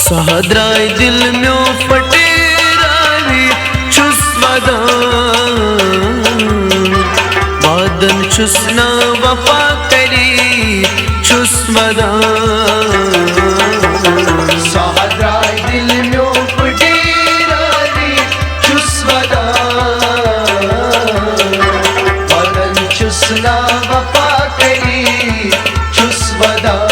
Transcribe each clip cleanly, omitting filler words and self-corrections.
सहद्राय दिल म्यो फटेरावी छुस वदान वादन छुस ना वफा करी छुस वदान सहद्राय दिल म्यो फटेरावी छुस वदान वादन छुस ना वफा करी छुस वदान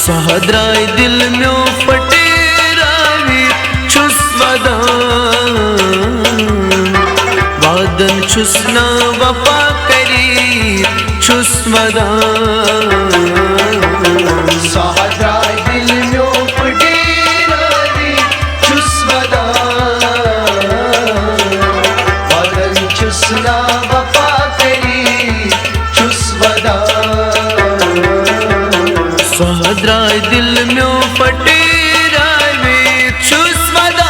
सहद्राय दिल म्यो फटेरावी छुस वदान वादन छुस ना वफा करी छुस वदान सहद्राय दिल म्यो फटेरावी छुस वदान वादन छुस ना वफा करी छुस वदान सहद्राय दिल म्यो फटेरावी छुस वदान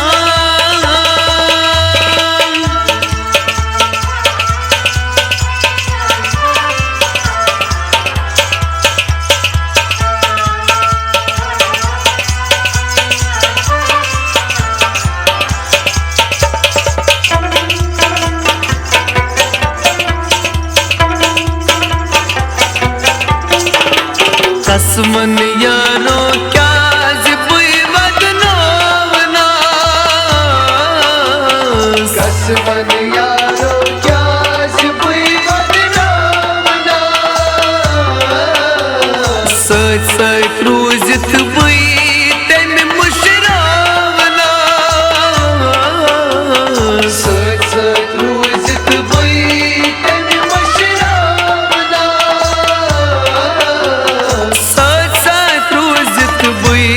कसमन यारो क्या जिबुई बदनावना कसमन यारो क्या जिबुई बदनावना सच सच रोजित बुई तेन मुशरावना सच सच रोजित बुई तेन मुशरावना सच सच रोजित बुई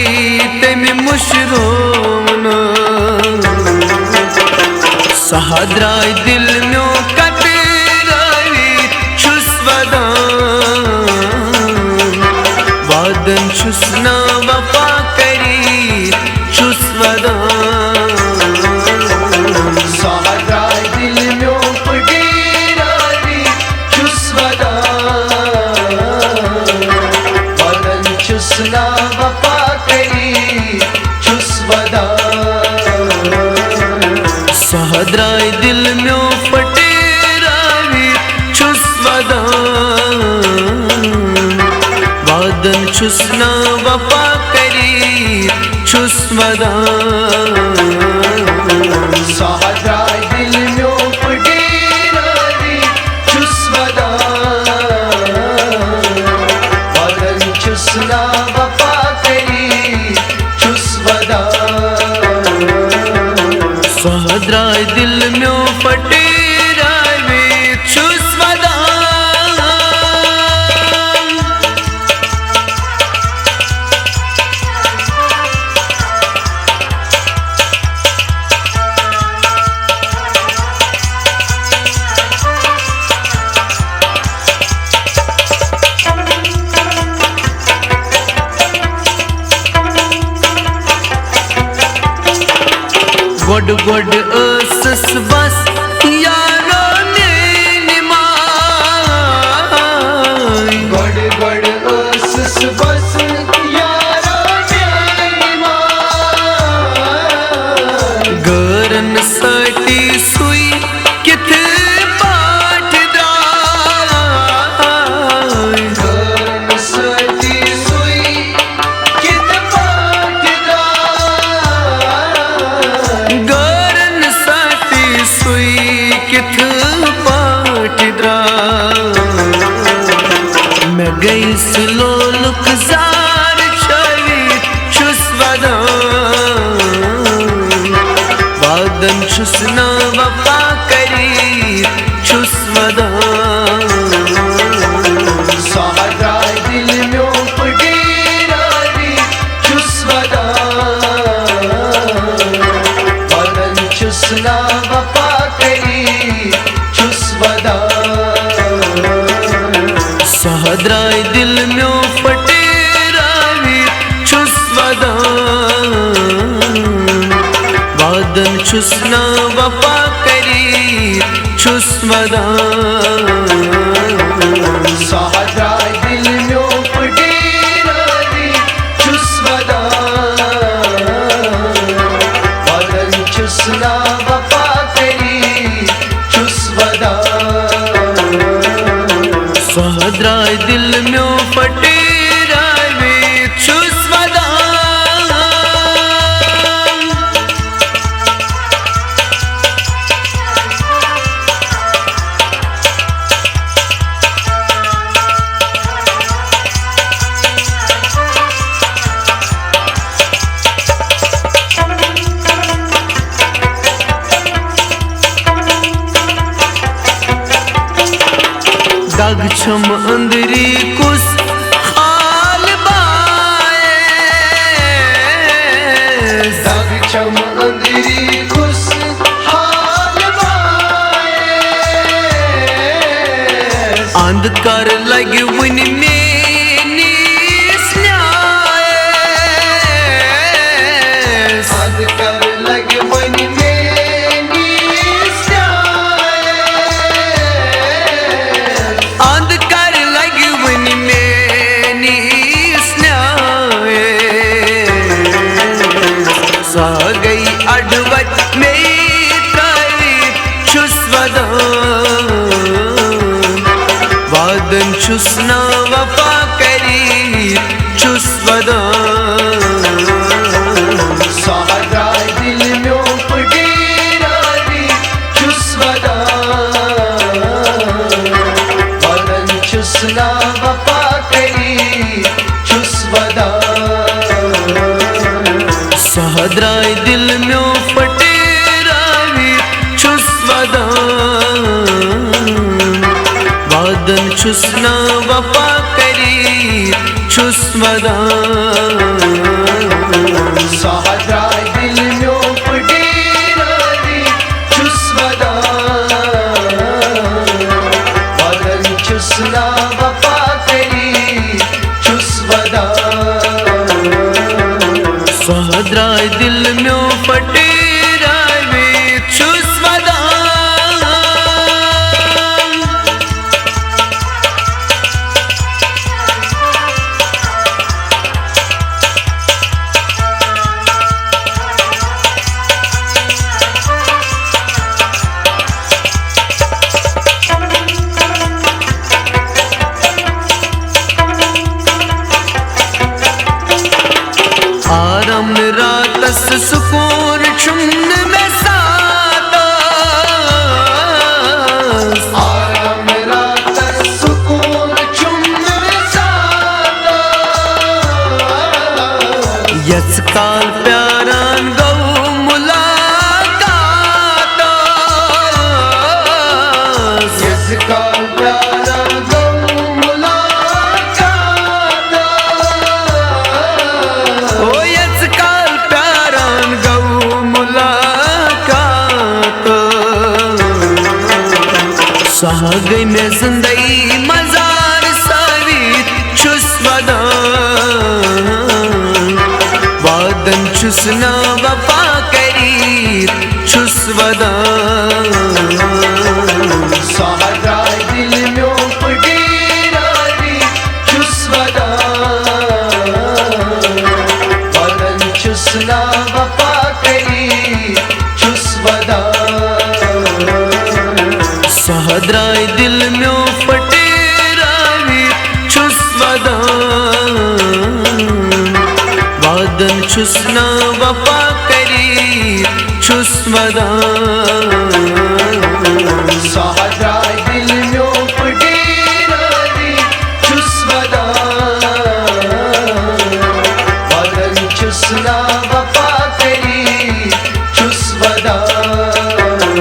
तेन मुशरावना सहद्राय दिल म्यो कतेरावी छुस वदान वादन छुस ना वफा करी छुस वदान सहद्राय दिल म्यो फटेरावी छुस वदान वादन छुस ना वफा करी छुस वदान सहद्राय दिल म्यो फटेरावी छुस वदान वादन छुस ना वफा करी छुस वदान सहद्राय दिल म्यो फटेरावी छुस वदान वादन छुस ना वफा करी छुस वदान सहद्राय दिल म्यो फटेरावी छुस वदान गोड गोड असस बस यारो ने निमाय गड़ गड़ असस बस यारा निमाय गरन सटी सुई किथ पाठ द्राय गरन सती सुई कित पाठदार गरन सटी सुई किथ पाठ द्राय मैं गई स्लो लुक जार छवि छुस वदान वादन छुस ना वफा करी छुस वदान सहद्राय दिल म्यो फटेरावी छुस वदान वादन छुस ना वफा करी छुस वदान सहद्राय दिल म्यो फटेरावी छुस वदान वादन छुस ना वफा करी छुस वदान सहद्राय दिल म्यो फटेरावी छुस सहद्राय दिल म्यो पटेरावे छुस वदान दाग छम अंदरी कुस हाल बाए दाग छम अंदरी कुस हाल बाए अंधकार लग वन में नीस न्याय अंधकार लग वन में अंधकार लग वन में नीस न्याय सा गई अडवत में तारी छुस वदान वादन छुसना वफा करी छुस वदान सहद्राय दिल म्यो पटेरावे छुस वदान वादन छुसना वफा करी छुस वदान सहद्राय दिल म्यो पटेरावे छुस वदान वादन छुसना वफा करी छुस वदान सहद्राय दिल म्यो पटेरावे छुस वदान वादन छुसना वफा करी छुस वदान सहद्राय दिल म्यो पटेरावे छुस वदान आराम रातस सुकून चुमन में साता आराम रात सुकून चुम्न साता यस काल प्यारान गौ मुलाकात जिस काल प्यारा गौ मुलाकात ओ यस काल प्यारान गौ मुलाकात सहा गई में जिंदगी मजार सावी छुस वदान वादन छुसना वफा करी छुस वदान सहद्राय दिल म्यो पटेरावे छुस वदान वादन छुसना वफा करी छुस वदान सहद्राय दिल म्यो पटेरावे छुस वदान वादन छुसना वफा करी छुस वदान सहद्राय दिल म्यो पटेरावे छुस वदान वादन छुसना वफा करी छुस वदान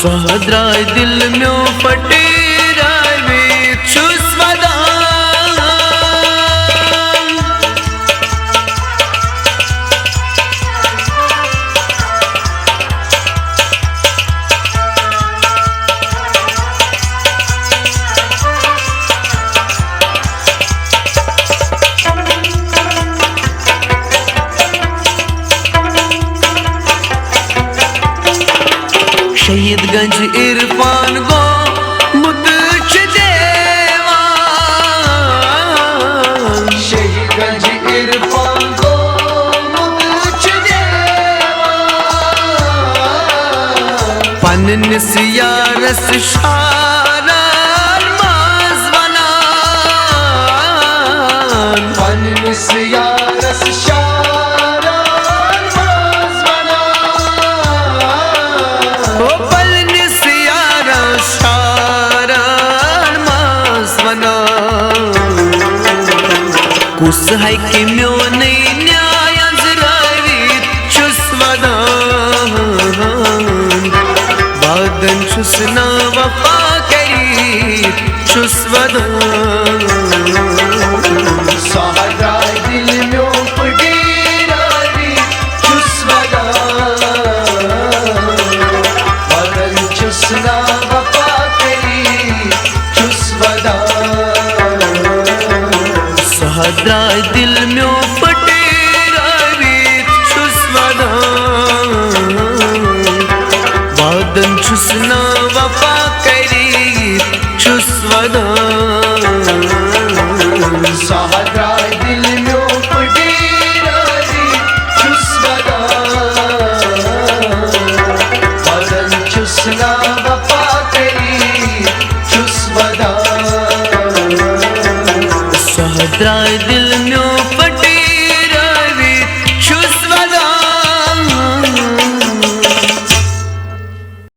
सहद्राय दिल म्यो पटेरावे छुस वदान शहीदगंज इरफान गो मुतच देवा शहीदगंज इरफान को मुझ देवा पन निसियारस शारार माजवा Nesiyarası şaran mazmana ओ पल निस्यारा शारण मासवना कुस है कि म्यो नहीं न्याय जरावी चुस्वदा वादन चुसना वफा करी चुस्वदा Sahra dil myo pudiravi chusvada Vadan chusna vafa kari chusvada सहद्रा दिल म्यो फटे रावी चुस्वदा वादन चुसना वफा करी चुस्वदा Sahra dil myo pudiravi chusvada Vadan chusna vafa kari chusvada सहद्रा दिल